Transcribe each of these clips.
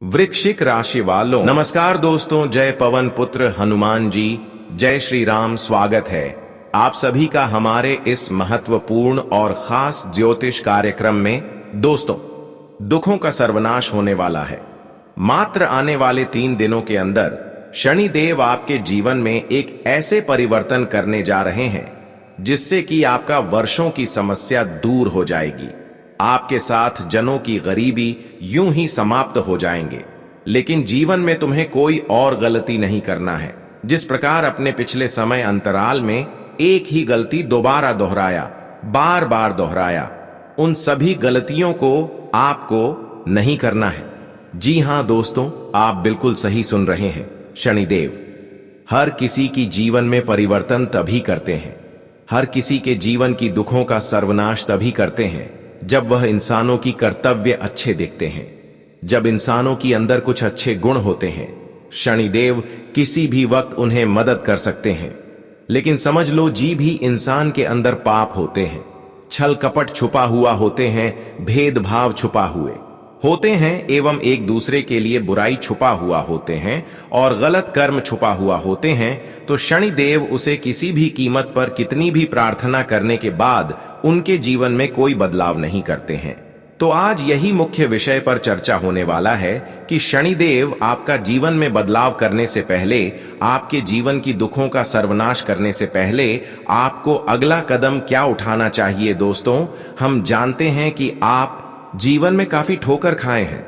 वृश्चिक राशि वालों, नमस्कार दोस्तों। जय पवन पुत्र हनुमान जी, जय श्री राम। स्वागत है आप सभी का हमारे इस महत्वपूर्ण और खास ज्योतिष कार्यक्रम में। दोस्तों, दुखों का सर्वनाश होने वाला है। मात्र आने वाले 3 दिनों के अंदर शनिदेव आपके जीवन में एक ऐसे परिवर्तन करने जा रहे हैं जिससे कि आपका वर्षों की समस्या दूर हो जाएगी। आपके साथ जनों की गरीबी यूं ही समाप्त हो जाएंगे। लेकिन जीवन में तुम्हें कोई और गलती नहीं करना है। जिस प्रकार अपने पिछले समय अंतराल में एक ही गलती दोबारा दोहराया, बार बार दोहराया, उन सभी गलतियों को आपको नहीं करना है। जी हां दोस्तों, आप बिल्कुल सही सुन रहे हैं। शनिदेव हर किसी की जीवन में परिवर्तन तभी करते हैं, हर किसी के जीवन की दुखों का सर्वनाश तभी करते हैं जब वह इंसानों की कर्तव्य अच्छे देखते हैं, जब इंसानों की अंदर कुछ अच्छे गुण होते हैं। शनिदेव किसी भी वक्त उन्हें मदद कर सकते हैं। लेकिन समझ लो, जी भी इंसान के अंदर पाप होते हैं, छल कपट छुपा हुआ होते हैं, भेदभाव छुपा हुए होते हैं, एवं एक दूसरे के लिए बुराई छुपा हुआ होते हैं और गलत कर्म छुपा हुआ होते हैं। तो शनिदेव उसे किसी भी कीमत पर कितनी भी प्रार्थना करने के बाद उनके जीवन में कोई बदलाव नहीं करते हैं। तो आज यही मुख्य विषय पर चर्चा होने वाला है कि शनिदेव आपका जीवन में बदलाव करने से पहले, आपके जीवन की दुखों का सर्वनाश करने से पहले आपको अगला कदम क्या उठाना चाहिए। दोस्तों, हम जानते हैं कि आप जीवन में काफी ठोकर खाए हैं,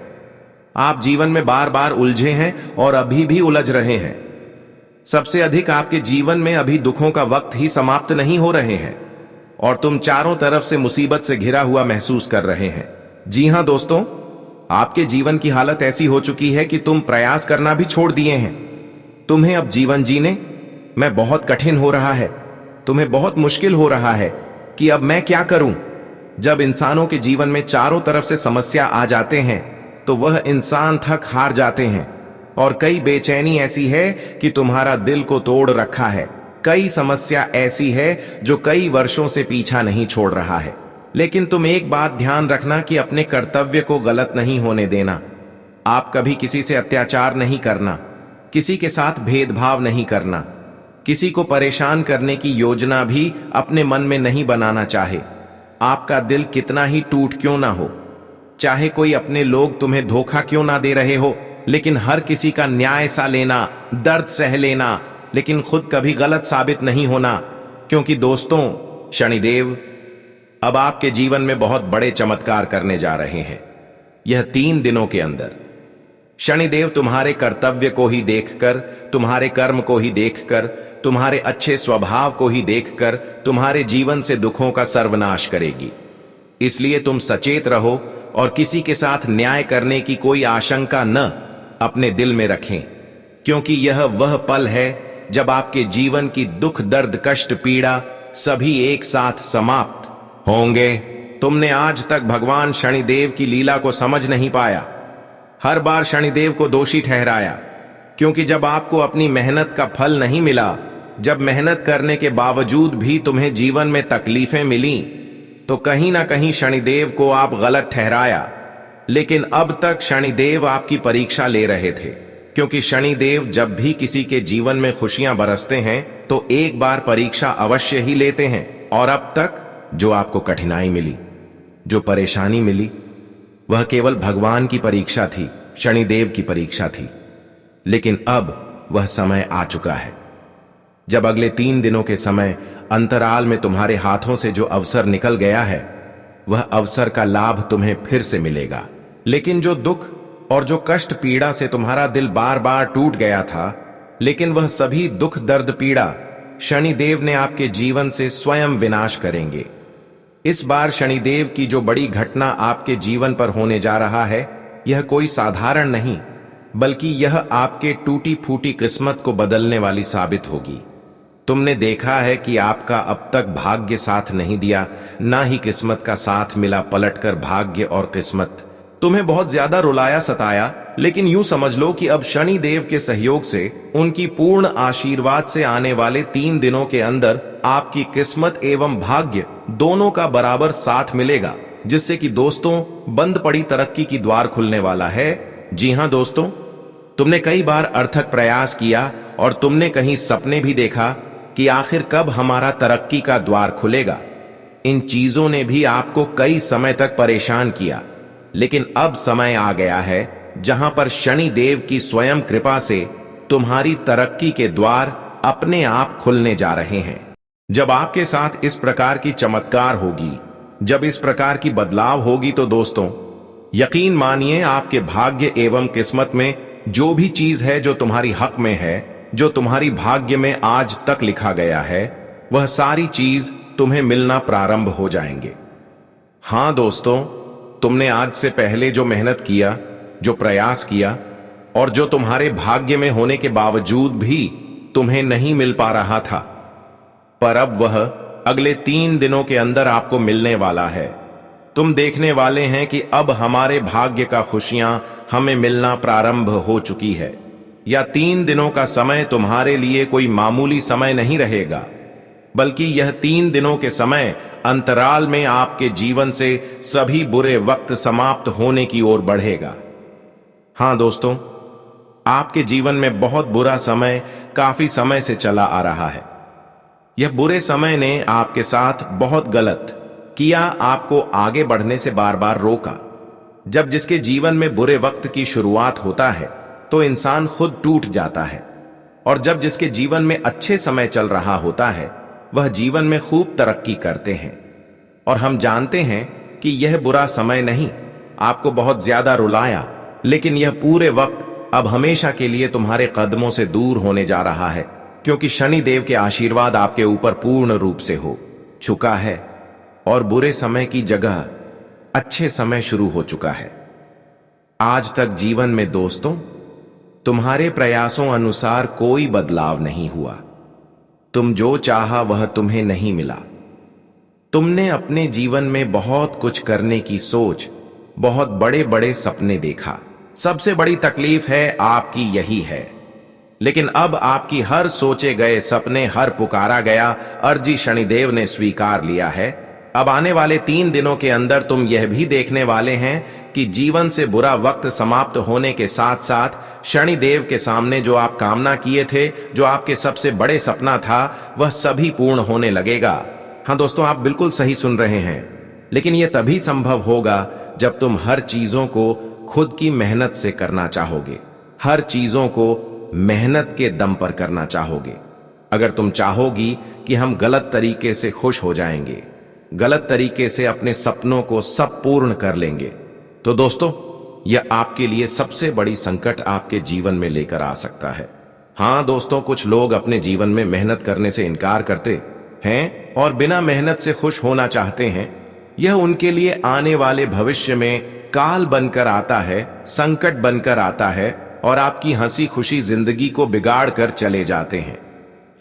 आप जीवन में बार बार उलझे हैं और अभी भी उलझ रहे हैं। सबसे अधिक आपके जीवन में अभी दुखों का वक्त ही समाप्त नहीं हो रहे हैं और तुम चारों तरफ से मुसीबत से घिरा हुआ महसूस कर रहे हैं। जी हां दोस्तों, आपके जीवन की हालत ऐसी हो चुकी है कि तुम प्रयास करना भी छोड़ दिए हैं। तुम्हें अब जीवन जीने में बहुत कठिन हो रहा है, तुम्हें बहुत मुश्किल हो रहा है कि अब मैं क्या करूं। जब इंसानों के जीवन में चारों तरफ से समस्या आ जाते हैं तो वह इंसान थक हार जाते हैं और कई बेचैनी ऐसी है कि तुम्हारा दिल को तोड़ रखा है। कई समस्या ऐसी है जो कई वर्षों से पीछा नहीं छोड़ रहा है। लेकिन तुम एक बात ध्यान रखना कि अपने कर्तव्य को गलत नहीं होने देना। आप कभी किसी से अत्याचार नहीं करना, किसी के साथ भेदभाव नहीं करना, किसी को परेशान करने की योजना भी अपने मन में नहीं बनाना चाहे। आपका दिल कितना ही टूट क्यों ना हो, चाहे कोई अपने लोग तुम्हें धोखा क्यों ना दे रहे हो, लेकिन हर किसी का न्याय सा लेना, दर्द सह लेना, लेकिन खुद कभी गलत साबित नहीं होना। क्योंकि दोस्तों, शनिदेव अब आपके जीवन में बहुत बड़े चमत्कार करने जा रहे हैं। यह 3 दिनों के अंदर शनिदेव तुम्हारे कर्तव्य को ही देखकर, तुम्हारे कर्म को ही देखकर, तुम्हारे अच्छे स्वभाव को ही देखकर तुम्हारे जीवन से दुखों का सर्वनाश करेगी। इसलिए तुम सचेत रहो और किसी के साथ न्याय करने की कोई आशंका न अपने दिल में रखें, क्योंकि यह वह पल है जब आपके जीवन की दुख, दर्द, कष्ट, पीड़ा सभी एक साथ समाप्त होंगे। तुमने आज तक भगवान शनिदेव की लीला को समझ नहीं पाया, हर बार शनिदेव को दोषी ठहराया, क्योंकि जब आपको अपनी मेहनत का फल नहीं मिला, जब मेहनत करने के बावजूद भी तुम्हें जीवन में तकलीफें मिली, तो कहीं ना कहीं शनिदेव को आप गलत ठहराया। लेकिन अब तक शनिदेव आपकी परीक्षा ले रहे थे, क्योंकि शनिदेव जब भी किसी के जीवन में खुशियां बरसते हैं तो एक बार परीक्षा अवश्य ही लेते हैं। और अब तक जो आपको कठिनाई मिली, जो परेशानी मिली, वह केवल भगवान की परीक्षा थी, शनिदेव की परीक्षा थी। लेकिन अब वह समय आ चुका है जब अगले 3 दिनों के समय अंतराल में तुम्हारे हाथों से जो अवसर निकल गया है, वह अवसर का लाभ तुम्हें फिर से मिलेगा। लेकिन जो दुख और जो कष्ट, पीड़ा से तुम्हारा दिल बार बार टूट गया था, लेकिन वह सभी दुख, दर्द, पीड़ा शनिदेव ने आपके जीवन से स्वयं विनाश करेंगे। इस बार शनिदेव की जो बड़ी घटना आपके जीवन पर होने जा रहा है, यह कोई साधारण नहीं, बल्कि यह आपके टूटी फूटी किस्मत को बदलने वाली साबित होगी। तुमने देखा है कि आपका अब तक भाग्य साथ नहीं दिया, ना ही किस्मत का साथ मिला। पलटकर भाग्य और किस्मत तुम्हें बहुत ज्यादा रुलाया, सताया। लेकिन यूं समझ लो कि अब शनि देव के सहयोग से, उनकी पूर्ण आशीर्वाद से आने वाले 3 दिनों के अंदर आपकी किस्मत एवं भाग्य दोनों का बराबर साथ मिलेगा, जिससे कि दोस्तों, बंद पड़ी तरक्की की द्वार खुलने वाला है जी हाँ दोस्तों, तुमने कई बार अर्थक प्रयास किया और तुमने कहीं सपने भी देखा कि आखिर कब हमारा तरक्की का द्वार खुलेगा। इन चीजों ने भी आपको कई समय तक परेशान किया, लेकिन अब समय आ गया है जहां पर शनि देव की स्वयं कृपा से तुम्हारी तरक्की के द्वार अपने आप खुलने जा रहे हैं। जब आपके साथ इस प्रकार की चमत्कार होगी, जब इस प्रकार की बदलाव होगी, तो दोस्तों यकीन मानिए आपके भाग्य एवं किस्मत में जो भी चीज है जो तुम्हारी हक में है, जो तुम्हारी भाग्य में आज तक लिखा गया है, वह सारी चीज तुम्हें मिलना प्रारंभ हो जाएंगे। हां दोस्तों, तुमने आज से पहले जो मेहनत किया, जो प्रयास किया और जो तुम्हारे भाग्य में होने के बावजूद भी तुम्हें नहीं मिल पा रहा था, पर अब वह अगले 3 दिनों के अंदर आपको मिलने वाला है। तुम देखने वाले हैं कि अब हमारे भाग्य का खुशियां हमें मिलना प्रारंभ हो चुकी है। या 3 दिनों का समय तुम्हारे लिए कोई मामूली समय नहीं रहेगा, बल्कि यह 3 दिनों के समय अंतराल में आपके जीवन से सभी बुरे वक्त समाप्त होने की ओर बढ़ेगा। हां दोस्तों, आपके जीवन में बहुत बुरा समय काफी समय से चला आ रहा है। यह बुरे समय ने आपके साथ बहुत गलत किया, आपको आगे बढ़ने से बार बार रोका। जब जिसके जीवन में बुरे वक्त की शुरुआत होता है तो इंसान खुद टूट जाता है, और जब जिसके जीवन में अच्छे समय चल रहा होता है वह जीवन में खूब तरक्की करते हैं। और हम जानते हैं कि यह बुरा समय नहीं आपको बहुत ज्यादा रुलाया, लेकिन यह पूरे वक्त अब हमेशा के लिए तुम्हारे कदमों से दूर होने जा रहा है, क्योंकि शनि देव के आशीर्वाद आपके ऊपर पूर्ण रूप से हो चुका है और बुरे समय की जगह अच्छे समय शुरू हो चुका है। आज तक जीवन में दोस्तों तुम्हारे प्रयासों अनुसार कोई बदलाव नहीं हुआ। तुम जो चाहा वह तुम्हें नहीं मिला। तुमने अपने जीवन में बहुत कुछ करने की सोच, बहुत बड़े बड़े सपने देखा। सबसे बड़ी तकलीफ है आपकी यही है, लेकिन अब आपकी हर सोचे गए सपने, हर पुकारा गया अर्जी शनिदेव ने स्वीकार लिया है। अब आने वाले 3 दिनों के अंदर तुम यह भी देखने वाले हैं कि जीवन से बुरा वक्त समाप्त होने के साथ साथ शनि देव के सामने जो आप कामना किए थे, जो आपके सबसे बड़े सपना था, वह सभी पूर्ण होने लगेगा। हाँ दोस्तों, आप बिल्कुल सही सुन रहे हैं, लेकिन यह तभी संभव होगा जब तुम हर चीजों को खुद की मेहनत से करना चाहोगे, हर चीजों को मेहनत के दम पर करना चाहोगे। अगर तुम चाहोगी कि हम गलत तरीके से खुश हो जाएंगे, गलत तरीके से अपने सपनों को सब पूर्ण कर लेंगे, तो दोस्तों यह आपके लिए सबसे बड़ी संकट आपके जीवन में लेकर आ सकता है। हां दोस्तों, कुछ लोग अपने जीवन में मेहनत करने से इनकार करते हैं और बिना मेहनत से खुश होना चाहते हैं। यह उनके लिए आने वाले भविष्य में काल बनकर आता है, संकट बनकर आता है और आपकी हंसी खुशी जिंदगी को बिगाड़ कर चले जाते हैं।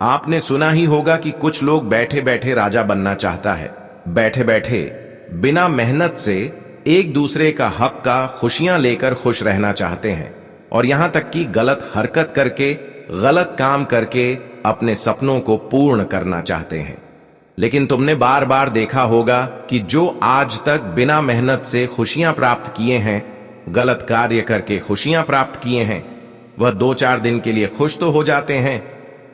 आपने सुना ही होगा कि कुछ लोग बैठे बैठे राजा बनना चाहता है, बैठे बैठे बिना मेहनत से एक दूसरे का हक का खुशियां लेकर खुश रहना चाहते हैं, और यहां तक कि गलत हरकत करके, गलत काम करके अपने सपनों को पूर्ण करना चाहते हैं। लेकिन तुमने बार बार देखा होगा कि जो आज तक बिना मेहनत से खुशियां प्राप्त किए हैं, गलत कार्य करके खुशियां प्राप्त किए हैं, वह 2-4 दिन के लिए खुश तो हो जाते हैं,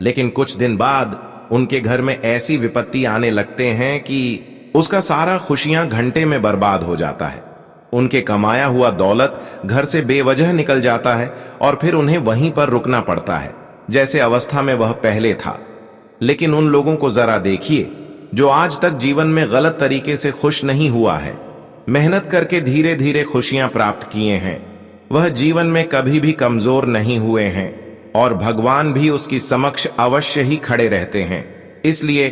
लेकिन कुछ दिन बाद उनके घर में ऐसी विपत्ति आने लगते हैं कि उसका सारा खुशियां घंटे में बर्बाद हो जाता है। उनके कमाया हुआ दौलत घर से बेवजह निकल जाता है और फिर उन्हें वहीं पर रुकना पड़ता है जैसे अवस्था में वह पहले था। लेकिन उन लोगों को जरा देखिए जो आज तक जीवन में गलत तरीके से खुश नहीं हुआ है, मेहनत करके धीरे धीरे खुशियां प्राप्त किए हैं, वह जीवन में कभी भी कमजोर नहीं हुए हैं और भगवान भी उसकी समक्ष अवश्य ही खड़े रहते हैं। इसलिए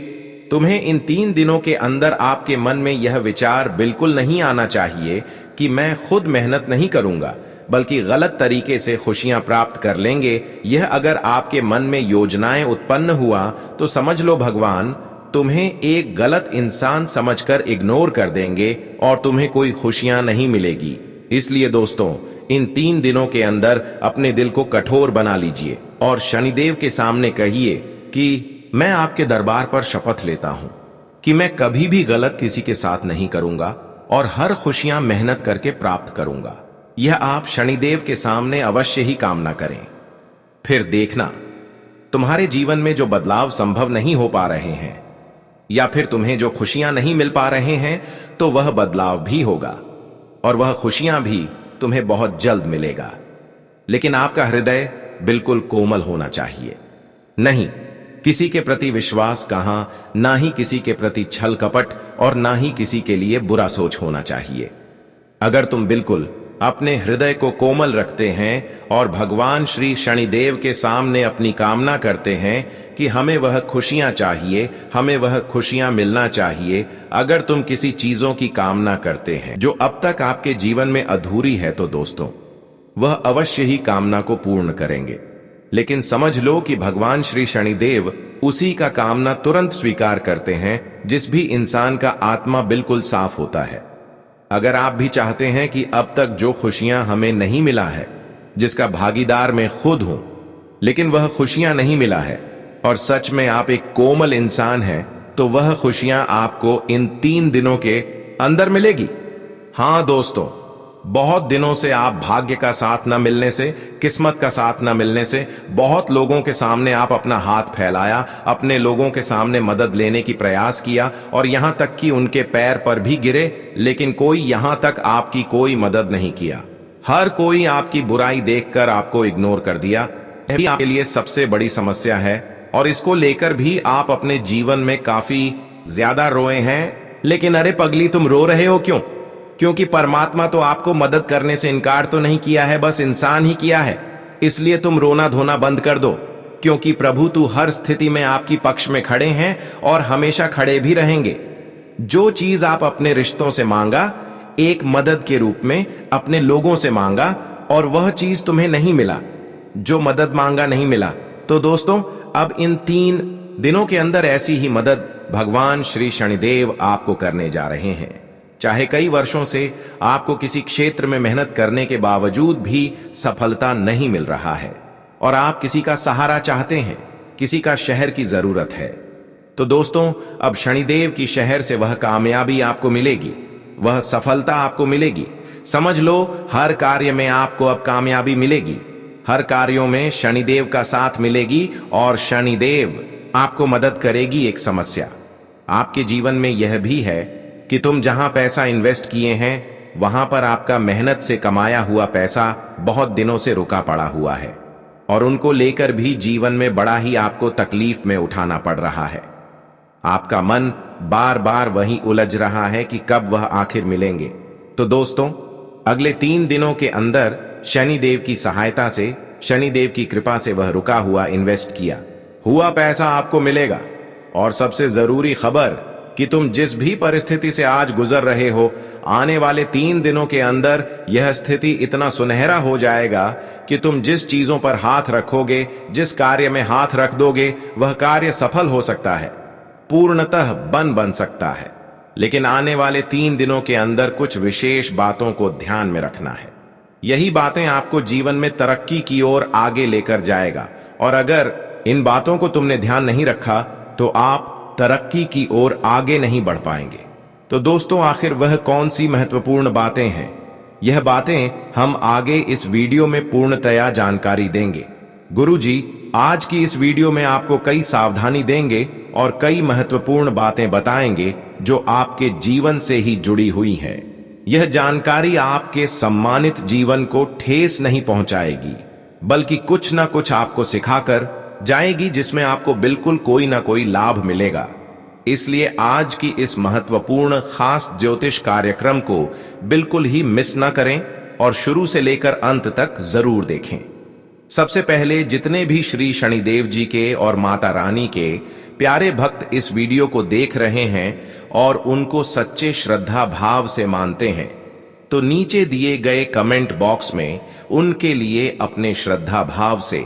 तुम्हें इन 3 दिनों के अंदर आपके मन में यह विचार बिल्कुल नहीं आना चाहिए कि मैं खुद मेहनत नहीं करूंगा, बल्कि गलत तरीके से खुशियां प्राप्त कर लेंगे। यह अगर आपके मन में योजनाएं उत्पन्न हुआ तो समझ लो भगवान तुम्हें एक गलत इंसान समझकर इग्नोर कर देंगे और तुम्हें कोई खुशियां नहीं मिलेगी। इसलिए दोस्तों, इन 3 दिनों के अंदर अपने दिल को कठोर बना लीजिए और शनिदेव के सामने कहिए कि मैं आपके दरबार पर शपथ लेता हूं कि मैं कभी भी गलत किसी के साथ नहीं करूंगा और हर खुशियां मेहनत करके प्राप्त करूंगा। यह आप शनिदेव के सामने अवश्य ही कामना करें। फिर देखना, तुम्हारे जीवन में जो बदलाव संभव नहीं हो पा रहे हैं या फिर तुम्हें जो खुशियां नहीं मिल पा रहे हैं, तो वह बदलाव भी होगा और वह खुशियां भी तुम्हें बहुत जल्द मिलेगा। लेकिन आपका हृदय बिल्कुल कोमल होना चाहिए। नहीं किसी के प्रति विश्वास कहां, ना ही किसी के प्रति छल कपट और ना ही किसी के लिए बुरा सोच होना चाहिए। अगर तुम बिल्कुल अपने हृदय को कोमल रखते हैं और भगवान श्री शनिदेव के सामने अपनी कामना करते हैं कि हमें वह खुशियां चाहिए, हमें वह खुशियां मिलना चाहिए, अगर तुम किसी चीजों की कामना करते हैं जो अब तक आपके जीवन में अधूरी है, तो दोस्तों वह अवश्य ही कामना को पूर्ण करेंगे। लेकिन समझ लो कि भगवान श्री शनिदेव उसी का कामना तुरंत स्वीकार करते हैं जिस भी इंसान का आत्मा बिल्कुल साफ होता है। अगर आप भी चाहते हैं कि अब तक जो खुशियां हमें नहीं मिला है, जिसका भागीदार मैं खुद हूं, लेकिन वह खुशियां नहीं मिला है और सच में आप एक कोमल इंसान हैं, तो वह खुशियां आपको इन 3 दिनों के अंदर मिलेगी। हां दोस्तों, बहुत दिनों से आप भाग्य का साथ न मिलने से, किस्मत का साथ न मिलने से, बहुत लोगों के सामने आप अपना हाथ फैलाया, अपने लोगों के सामने मदद लेने की प्रयास किया और यहां तक कि उनके पैर पर भी गिरे, लेकिन कोई यहां तक आपकी कोई मदद नहीं किया। हर कोई आपकी बुराई देखकर आपको इग्नोर कर दिया। यह भी आपके लिए सबसे बड़ी समस्या है और इसको लेकर भी आप अपने जीवन में काफी ज्यादा रोए हैं। लेकिन अरे पगली, तुम रो रहे हो क्यों? क्योंकि परमात्मा तो आपको मदद करने से इनकार तो नहीं किया है, बस इंसान ही किया है। इसलिए तुम रोना धोना बंद कर दो, क्योंकि प्रभु तू हर स्थिति में आपकी पक्ष में खड़े हैं और हमेशा खड़े भी रहेंगे। जो चीज आप अपने रिश्तों से मांगा, एक मदद के रूप में अपने लोगों से मांगा और वह चीज तुम्हें नहीं मिला, जो मदद मांगा नहीं मिला, तो दोस्तों अब इन 3 दिनों के अंदर ऐसी ही मदद भगवान श्री शनिदेव आपको करने जा रहे हैं। चाहे कई वर्षों से आपको किसी क्षेत्र में मेहनत करने के बावजूद भी सफलता नहीं मिल रहा है और आप किसी का सहारा चाहते हैं, किसी का शहर की जरूरत है, तो दोस्तों अब शनिदेव की शहर से वह कामयाबी आपको मिलेगी, वह सफलता आपको मिलेगी। समझ लो, हर कार्य में आपको अब कामयाबी मिलेगी, हर कार्यों में शनिदेव का साथ मिलेगी और शनिदेव आपको मदद करेगी। एक समस्या आपके जीवन में यह भी है कि तुम जहां पैसा इन्वेस्ट किए हैं, वहां पर आपका मेहनत से कमाया हुआ पैसा बहुत दिनों से रुका पड़ा हुआ है और उनको लेकर भी जीवन में बड़ा ही आपको तकलीफ में उठाना पड़ रहा है। आपका मन बार बार वहीं उलझ रहा है कि कब वह आखिर मिलेंगे। तो दोस्तों अगले 3 दिनों के अंदर शनिदेव की सहायता से, शनिदेव की कृपा से वह रुका हुआ इन्वेस्ट किया हुआ पैसा आपको मिलेगा। और सबसे जरूरी खबर कि तुम जिस भी परिस्थिति से आज गुजर रहे हो, आने वाले 3 दिनों के अंदर यह स्थिति इतना सुनहरा हो जाएगा कि तुम जिस चीजों पर हाथ रखोगे, जिस कार्य में हाथ रख दोगे, वह कार्य सफल हो सकता है, पूर्णतः बन सकता है। लेकिन आने वाले 3 दिनों के अंदर कुछ विशेष बातों को ध्यान में रखना है। यही बातें आपको जीवन में तरक्की की ओर आगे लेकर जाएगा और अगर इन बातों को तुमने ध्यान नहीं रखा तो आप तरक्की की ओर आगे नहीं बढ़ पाएंगे। तो दोस्तों आखिर वह कौन सी महत्वपूर्ण बातें हैं? यह बातें हम आगे इस वीडियो में पूर्णतया जानकारी देंगे। गुरुजी आज की इस वीडियो में आपको कई सावधानी देंगे और कई महत्वपूर्ण बातें बताएंगे जो आपके जीवन से ही जुड़ी हुई हैं। यह जानकारी आपके सम्मानित जीवन को ठेस नहीं पहुंचाएगी, बल्कि कुछ ना कुछ आपको सिखाकर जाएगी, जिसमें आपको बिल्कुल कोई ना कोई लाभ मिलेगा। इसलिए आज की इस महत्वपूर्ण खास ज्योतिष कार्यक्रम को बिल्कुल ही मिस ना करें और शुरू से लेकर अंत तक जरूर देखें। सबसे पहले जितने भी श्री शनिदेव जी के और माता रानी के प्यारे भक्त इस वीडियो को देख रहे हैं और उनको सच्चे श्रद्धा भाव से मानते हैं, तो नीचे दिए गए कमेंट बॉक्स में उनके लिए अपने श्रद्धा भाव से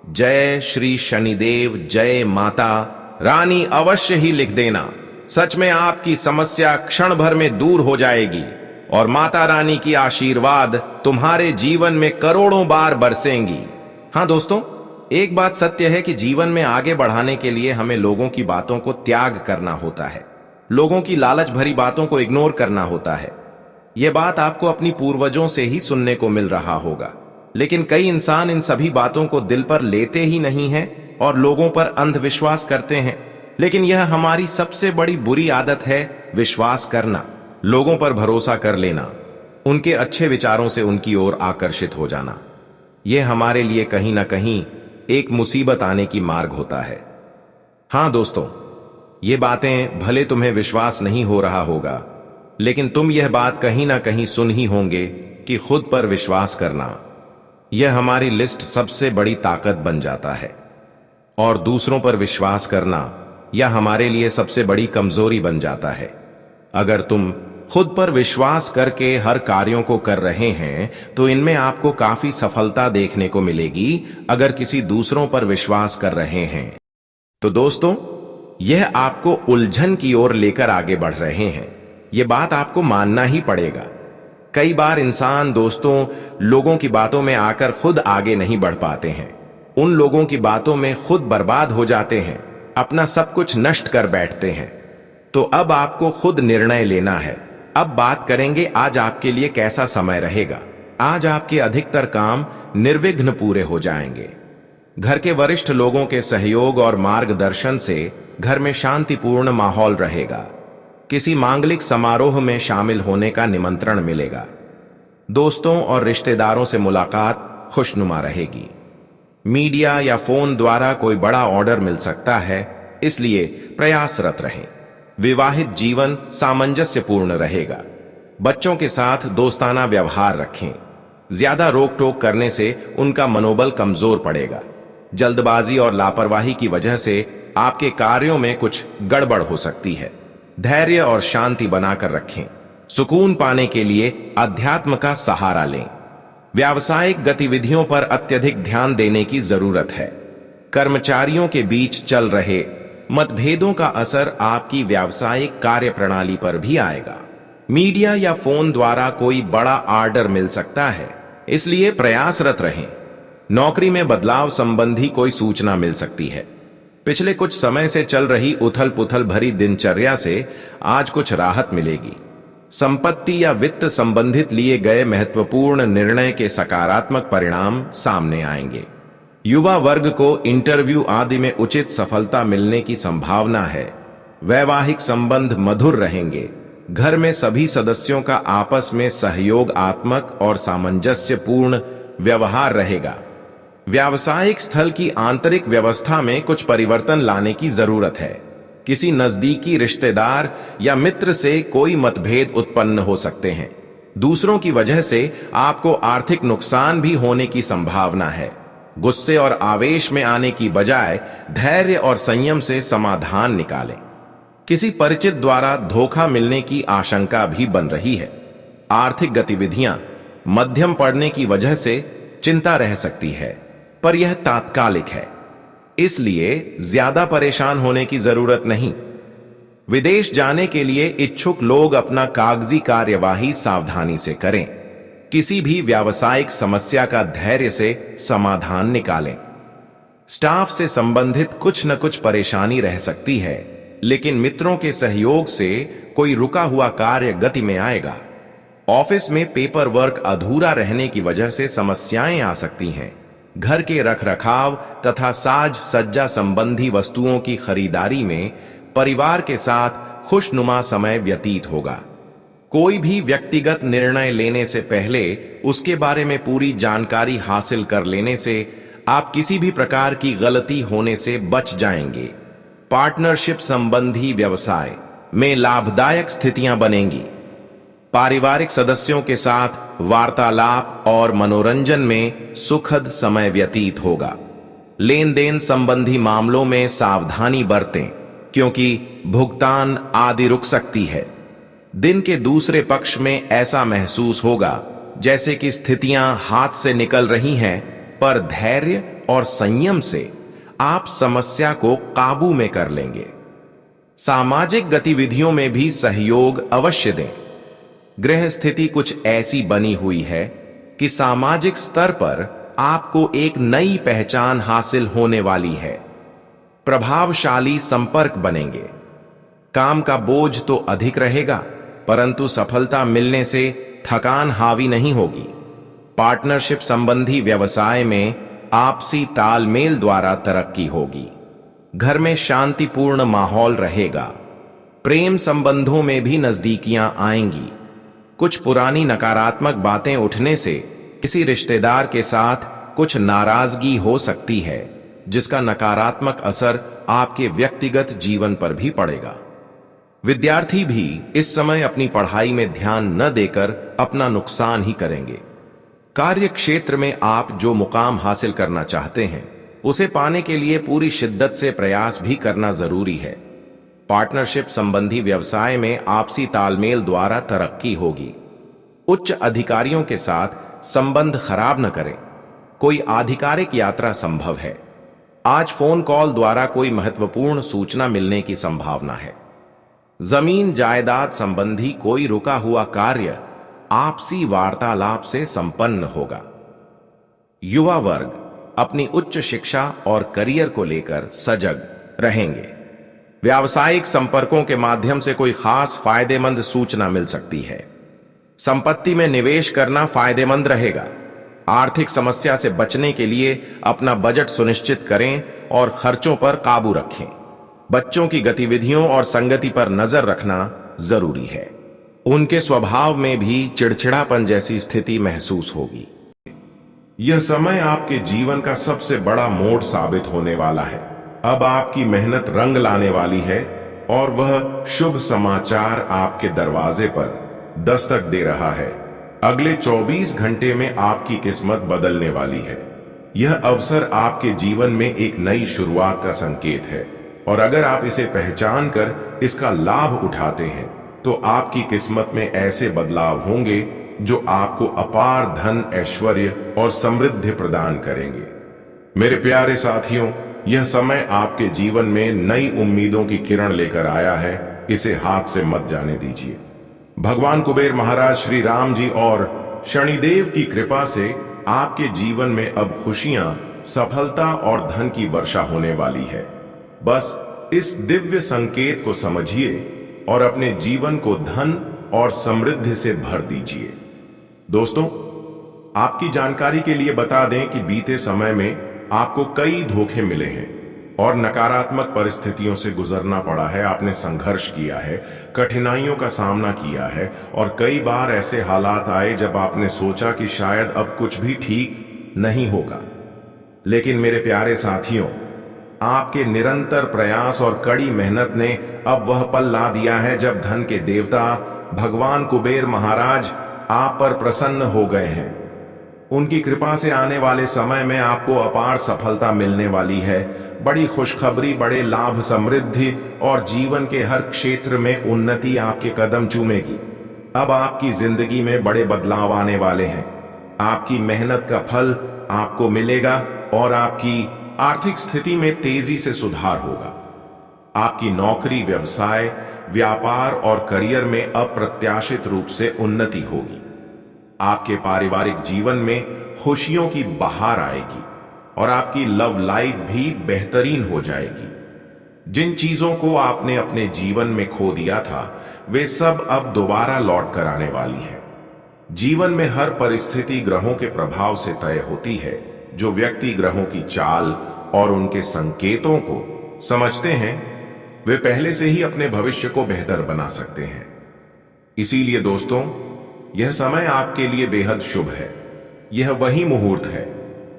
जय श्री शनिदेव, जय माता रानी अवश्य ही लिख देना। सच में आपकी समस्या क्षण भर में दूर हो जाएगी और माता रानी की आशीर्वाद तुम्हारे जीवन में करोड़ों बार बरसेंगी। हाँ दोस्तों, एक बात सत्य है कि जीवन में आगे बढ़ाने के लिए हमें लोगों की बातों को त्याग करना होता है, लोगों की लालच भरी बातों को इग्नोर करना होता है। ये बात आपको अपनी पूर्वजों से ही सुनने को मिल रहा होगा, लेकिन कई इंसान इन सभी बातों को दिल पर लेते ही नहीं हैं और लोगों पर अंधविश्वास करते हैं। लेकिन यह हमारी सबसे बड़ी बुरी आदत है, विश्वास करना, लोगों पर भरोसा कर लेना, उनके अच्छे विचारों से उनकी ओर आकर्षित हो जाना। यह हमारे लिए कहीं ना कहीं एक मुसीबत आने की मार्ग होता है। हां दोस्तों, ये बातें भले तुम्हें विश्वास नहीं हो रहा होगा, लेकिन तुम यह बात कहीं ना कहीं सुन ही होंगे कि खुद पर विश्वास करना यह हमारी लिस्ट सबसे बड़ी ताकत बन जाता है और दूसरों पर विश्वास करना यह हमारे लिए सबसे बड़ी कमजोरी बन जाता है। अगर तुम खुद पर विश्वास करके हर कार्यों को कर रहे हैं तो इनमें आपको काफी सफलता देखने को मिलेगी। अगर किसी दूसरों पर विश्वास कर रहे हैं तो दोस्तों, यह आपको उलझन की ओर लेकर आगे बढ़ रहे हैं। यह बात आपको मानना ही पड़ेगा। कई बार इंसान दोस्तों, लोगों की बातों में आकर खुद आगे नहीं बढ़ पाते हैं, उन लोगों की बातों में खुद बर्बाद हो जाते हैं, अपना सब कुछ नष्ट कर बैठते हैं। तो अब आपको खुद निर्णय लेना है। अब बात करेंगे आज आपके लिए कैसा समय रहेगा। आज आपके अधिकतर काम निर्विघ्न पूरे हो जाएंगे। घर के वरिष्ठ लोगों के सहयोग और मार्गदर्शन से घर में शांतिपूर्ण माहौल रहेगा। किसी मांगलिक समारोह में शामिल होने का निमंत्रण मिलेगा। दोस्तों और रिश्तेदारों से मुलाकात खुशनुमा रहेगी। मीडिया या फोन द्वारा कोई बड़ा ऑर्डर मिल सकता है, इसलिए प्रयासरत रहें। विवाहित जीवन सामंजस्यपूर्ण रहेगा। बच्चों के साथ दोस्ताना व्यवहार रखें। ज्यादा रोक टोक करने से उनका मनोबल कमजोर पड़ेगा। जल्दबाजी और लापरवाही की वजह से आपके कार्यों में कुछ गड़बड़ हो सकती है। धैर्य और शांति बनाकर रखें। सुकून पाने के लिए अध्यात्म का सहारा लें। व्यावसायिक गतिविधियों पर अत्यधिक ध्यान देने की जरूरत है। कर्मचारियों के बीच चल रहे मतभेदों का असर आपकी व्यावसायिक कार्यप्रणाली पर भी आएगा। मीडिया या फोन द्वारा कोई बड़ा ऑर्डर मिल सकता है, इसलिए प्रयासरत रहें। नौकरी में बदलाव संबंधी कोई सूचना मिल सकती है। पिछले कुछ समय से चल रही उथल पुथल भरी दिनचर्या से आज कुछ राहत मिलेगी। संपत्ति या वित्त संबंधित लिए गए महत्वपूर्ण निर्णय के सकारात्मक परिणाम सामने आएंगे। युवा वर्ग को इंटरव्यू आदि में उचित सफलता मिलने की संभावना है। वैवाहिक संबंध मधुर रहेंगे। घर में सभी सदस्यों का आपस में सहयोगात्मक और सामंजस्यपूर्ण व्यवहार रहेगा। व्यावसायिक स्थल की आंतरिक व्यवस्था में कुछ परिवर्तन लाने की जरूरत है। किसी नजदीकी रिश्तेदार या मित्र से कोई मतभेद उत्पन्न हो सकते हैं। दूसरों की वजह से आपको आर्थिक नुकसान भी होने की संभावना है। गुस्से और आवेश में आने की बजाय धैर्य और संयम से समाधान निकालें। किसी परिचित द्वारा धोखा मिलने की आशंका भी बन रही है। आर्थिक गतिविधियां मध्यम पड़ने की वजह से चिंता रह सकती है, पर यह तात्कालिक है, इसलिए ज्यादा परेशान होने की जरूरत नहीं। विदेश जाने के लिए इच्छुक लोग अपना कागजी कार्यवाही सावधानी से करें। किसी भी व्यावसायिक समस्या का धैर्य से समाधान निकालें। स्टाफ से संबंधित कुछ न कुछ परेशानी रह सकती है, लेकिन मित्रों के सहयोग से कोई रुका हुआ कार्य गति में आएगा। ऑफिस में पेपर वर्क अधूरा रहने की वजह से समस्याएं आ सकती हैं। घर के रखरखाव तथा साज सज्जा संबंधी वस्तुओं की खरीदारी में परिवार के साथ खुशनुमा समय व्यतीत होगा। कोई भी व्यक्तिगत निर्णय लेने से पहले उसके बारे में पूरी जानकारी हासिल कर लेने से आप किसी भी प्रकार की गलती होने से बच जाएंगे। पार्टनरशिप संबंधी व्यवसाय में लाभदायक स्थितियां बनेंगी। पारिवारिक सदस्यों के साथ वार्तालाप और मनोरंजन में सुखद समय व्यतीत होगा। लेन देन संबंधी मामलों में सावधानी बरतें, क्योंकि भुगतान आदि रुक सकती है। दिन के दूसरे पक्ष में ऐसा महसूस होगा जैसे कि स्थितियां हाथ से निकल रही हैं, पर धैर्य और संयम से आप समस्या को काबू में कर लेंगे। सामाजिक गतिविधियों में भी सहयोग अवश्य दें। गृह स्थिति कुछ ऐसी बनी हुई है कि सामाजिक स्तर पर आपको एक नई पहचान हासिल होने वाली है। प्रभावशाली संपर्क बनेंगे। काम का बोझ तो अधिक रहेगा, परंतु सफलता मिलने से थकान हावी नहीं होगी। पार्टनरशिप संबंधी व्यवसाय में आपसी तालमेल द्वारा तरक्की होगी। घर में शांतिपूर्ण माहौल रहेगा। प्रेम संबंधों में भी नजदीकियां आएंगी। कुछ पुरानी नकारात्मक बातें उठने से किसी रिश्तेदार के साथ कुछ नाराजगी हो सकती है, जिसका नकारात्मक असर आपके व्यक्तिगत जीवन पर भी पड़ेगा। विद्यार्थी भी इस समय अपनी पढ़ाई में ध्यान न देकर अपना नुकसान ही करेंगे। कार्य क्षेत्र में आप जो मुकाम हासिल करना चाहते हैं, उसे पाने के लिए पूरी शिद्दत से प्रयास भी करना जरूरी है। पार्टनरशिप संबंधी व्यवसाय में आपसी तालमेल द्वारा तरक्की होगी। उच्च अधिकारियों के साथ संबंध खराब न करें। कोई आधिकारिक यात्रा संभव है। आज फोन कॉल द्वारा कोई महत्वपूर्ण सूचना मिलने की संभावना है। जमीन जायदाद संबंधी कोई रुका हुआ कार्य आपसी वार्तालाप से संपन्न होगा। युवा वर्ग अपनी उच्च शिक्षा और करियर को लेकर सजग रहेंगे। व्यावसायिक संपर्कों के माध्यम से कोई खास फायदेमंद सूचना मिल सकती है। संपत्ति में निवेश करना फायदेमंद रहेगा। आर्थिक समस्या से बचने के लिए अपना बजट सुनिश्चित करें और खर्चों पर काबू रखें। बच्चों की गतिविधियों और संगति पर नजर रखना जरूरी है। उनके स्वभाव में भी चिड़चिड़ापन जैसी स्थिति महसूस होगी। यह समय आपके जीवन का सबसे बड़ा मोड़ साबित होने वाला है। अब आपकी मेहनत रंग लाने वाली है और वह शुभ समाचार आपके दरवाजे पर दस्तक दे रहा है। अगले 24 घंटे में आपकी किस्मत बदलने वाली है। यह अवसर आपके जीवन में एक नई शुरुआत का संकेत है और अगर आप इसे पहचान कर इसका लाभ उठाते हैं तो आपकी किस्मत में ऐसे बदलाव होंगे जो आपको अपार धन, ऐश्वर्य और समृद्धि प्रदान करेंगे। मेरे प्यारे साथियों, यह समय आपके जीवन में नई उम्मीदों की किरण लेकर आया है। इसे हाथ से मत जाने दीजिए। भगवान कुबेर महाराज श्री राम जी और शनिदेव की कृपा से आपके जीवन में अब खुशियां, सफलता और धन की वर्षा होने वाली है। बस इस दिव्य संकेत को समझिए और अपने जीवन को धन और समृद्धि से भर दीजिए। दोस्तों, आपकी जानकारी के लिए बता दें कि बीते समय में आपको कई धोखे मिले हैं और नकारात्मक परिस्थितियों से गुजरना पड़ा है। आपने संघर्ष किया है, कठिनाइयों का सामना किया है और कई बार ऐसे हालात आए जब आपने सोचा कि शायद अब कुछ भी ठीक नहीं होगा। लेकिन मेरे प्यारे साथियों, आपके निरंतर प्रयास और कड़ी मेहनत ने अब वह पल ला दिया है जब धन के देवता भगवान कुबेर महाराज आप पर प्रसन्न हो गए हैं। उनकी कृपा से आने वाले समय में आपको अपार सफलता मिलने वाली है। बड़ी खुशखबरी, बड़े लाभ, समृद्धि और जीवन के हर क्षेत्र में उन्नति आपके कदम चूमेगी। अब आपकी जिंदगी में बड़े बदलाव आने वाले हैं। आपकी मेहनत का फल आपको मिलेगा और आपकी आर्थिक स्थिति में तेजी से सुधार होगा। आपकी नौकरी, व्यवसाय, व्यापार और करियर में अप्रत्याशित रूप से उन्नति होगी। आपके पारिवारिक जीवन में खुशियों की बहार आएगी और आपकी लव लाइफ भी बेहतरीन हो जाएगी। जिन चीजों को आपने अपने जीवन में खो दिया था, वे सब अब दोबारा लौट कर आने वाली है। जीवन में हर परिस्थिति ग्रहों के प्रभाव से तय होती है। जो व्यक्ति ग्रहों की चाल और उनके संकेतों को समझते हैं, वे पहले से ही अपने भविष्य को बेहतर बना सकते हैं। इसीलिए दोस्तों, यह समय आपके लिए बेहद शुभ है। यह वही मुहूर्त है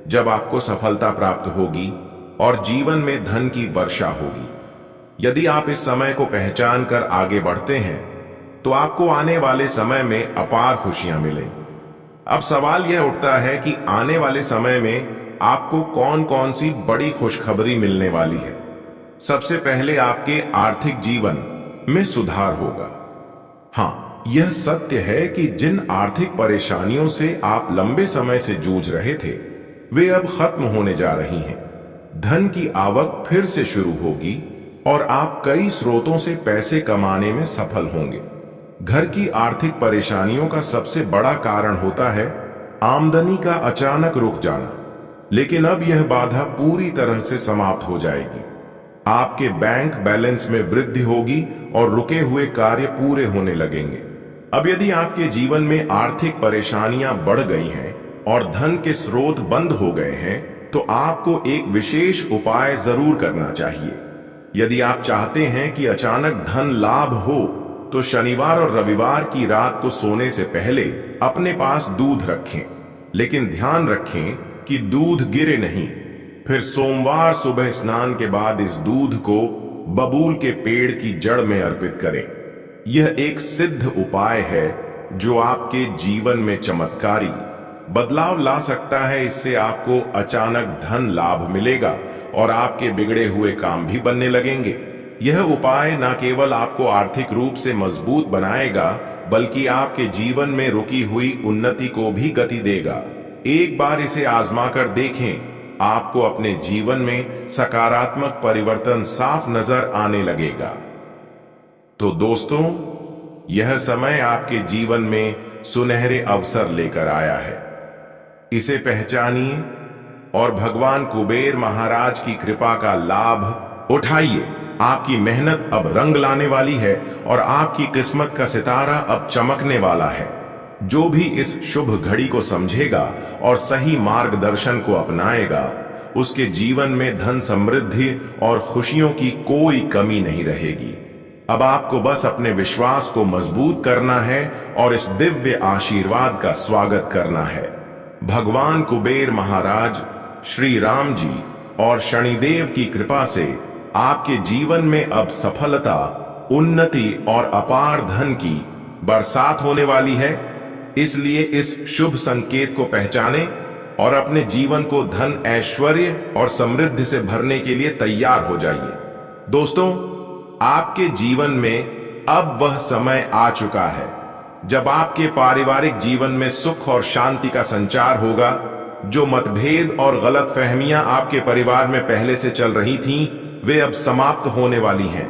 जब आपको सफलता प्राप्त होगी और जीवन में धन की वर्षा होगी। यदि आप इस समय को पहचान कर आगे बढ़ते हैं तो आपको आने वाले समय में अपार खुशियां मिलें। अब सवाल यह उठता है कि आने वाले समय में आपको कौन कौन सी बड़ी खुशखबरी मिलने वाली है। सबसे पहले आपके आर्थिक जीवन में सुधार होगा। हाँ, यह सत्य है कि जिन आर्थिक परेशानियों से आप लंबे समय से जूझ रहे थे, वे अब खत्म होने जा रही हैं। धन की आवक फिर से शुरू होगी और आप कई स्रोतों से पैसे कमाने में सफल होंगे। घर की आर्थिक परेशानियों का सबसे बड़ा कारण होता है आमदनी का अचानक रुक जाना, लेकिन अब यह बाधा पूरी तरह से समाप्त हो जाएगी। आपके बैंक बैलेंस में वृद्धि होगी और रुके हुए कार्य पूरे होने लगेंगे। अब यदि आपके जीवन में आर्थिक परेशानियां बढ़ गई हैं और धन के स्रोत बंद हो गए हैं, तो आपको एक विशेष उपाय जरूर करना चाहिए। यदि आप चाहते हैं कि अचानक धन लाभ हो, तो शनिवार और रविवार की रात को सोने से पहले अपने पास दूध रखें, लेकिन ध्यान रखें कि दूध गिरे नहीं। फिर सोमवार सुबह स्नान के बाद इस दूध को बबूल के पेड़ की जड़ में अर्पित करें। यह एक सिद्ध उपाय है जो आपके जीवन में चमत्कारी बदलाव ला सकता है। इससे आपको अचानक धन लाभ मिलेगा और आपके बिगड़े हुए काम भी बनने लगेंगे। यह उपाय न केवल आपको आर्थिक रूप से मजबूत बनाएगा, बल्कि आपके जीवन में रुकी हुई उन्नति को भी गति देगा। एक बार इसे आजमा कर देखें, आपको अपने जीवन में सकारात्मक परिवर्तन साफ नजर आने लगेगा। तो दोस्तों, यह समय आपके जीवन में सुनहरे अवसर लेकर आया है। इसे पहचानिए और भगवान कुबेर महाराज की कृपा का लाभ उठाइए। आपकी मेहनत अब रंग लाने वाली है और आपकी किस्मत का सितारा अब चमकने वाला है। जो भी इस शुभ घड़ी को समझेगा और सही मार्गदर्शन को अपनाएगा, उसके जीवन में धन, समृद्धि और खुशियों की कोई कमी नहीं रहेगी। अब आपको बस अपने विश्वास को मजबूत करना है और इस दिव्य आशीर्वाद का स्वागत करना है। भगवान कुबेर महाराज, श्री राम जी और शनिदेव की कृपा से आपके जीवन में अब सफलता, उन्नति और अपार धन की बरसात होने वाली है। इसलिए इस शुभ संकेत को पहचानें और अपने जीवन को धन, ऐश्वर्य और समृद्धि से भरने के लिए तैयार हो जाइए। दोस्तों, आपके जीवन में अब वह समय आ चुका है जब आपके पारिवारिक जीवन में सुख और शांति का संचार होगा। जो मतभेद और गलतफहमियां आपके परिवार में पहले से चल रही थीं, वे अब समाप्त होने वाली हैं।